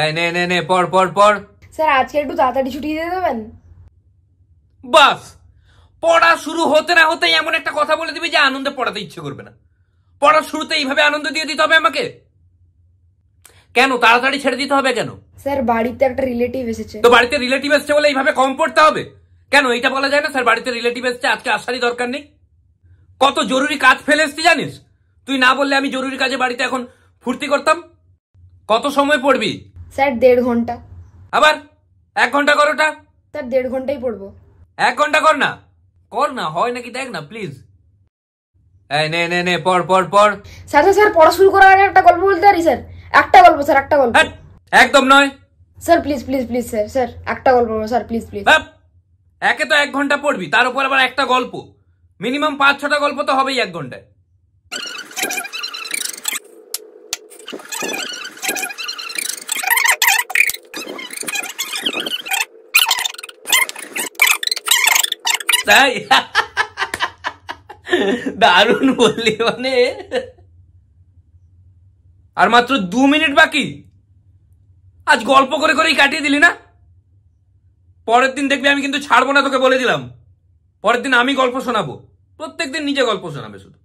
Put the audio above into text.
এই নে নে নে পড় পড় পড়। স্যার আজকে একটু তাড়াতাড়ি ছুটি দিয়ে দেবেন? বাস, পড়া শুরু হতে না হতেই এমন একটা কথা বলে দিবি যে আনন্দে পড়াতে ইচ্ছে করবে না। পড়ার শুরুতে এইভাবে আনন্দ দিয়ে দিতে হবে আমাকে? কেন তাড়াতাড়ি ছেড়ে দিতে হবে কেন? স্যার বাড়িতে একটা রিলেটিভ এসেছে। তো বাড়িতে রিলেটিভ এসছে বলে এইভাবে কম পড়তে হবে কেন? এইটা বলা যায় না স্যার বাড়িতে রিলেটিভ এসছে, আজকে আসারই দরকার নেই? কত জরুরি কাজ ফেলে এসছি জানিস? তুই না বললে আমি জরুরি কাজে বাড়িতে এখন ফুর্তি করতাম। কত সময় পড়বি? স্যার 1.5 ঘন্টা। আবার 1 ঘন্টা করোটা? স্যার 1.5 ঘন্টাই পড়বো। 1 ঘন্টা কর না, কর না, হয় নাকি দেখ না প্লিজ। এই নে নে নে পড় পড় পড়। স্যার স্যার পড়া শুরু করার আগে একটা গল্প বলতে পারি স্যার? একটা গল্প স্যার, একটা গল্প। একদম নয় sir please please please sir, sir একটা গল্প স্যার, প্লিজ প্লিজ। একে তো 1 ঘন্টা পড়বি, তার উপর আবার একটা গল্প। মিনিমাম 5-6টা গল্প তো হবেই 1 ঘন্টায়। তাই দারুণ বললি মানে। আর মাত্র 2 মিনিট বাকি, আজ গল্প করে করেই কাটিয়ে দিলি না। পরের দিন দেখবি আমি কিন্তু ছাড়বো না, তোকে বলে দিলাম। পরের দিন আমি গল্প শোনাবো, প্রত্যেকদিন নিজে গল্প শোনাবে শুধু।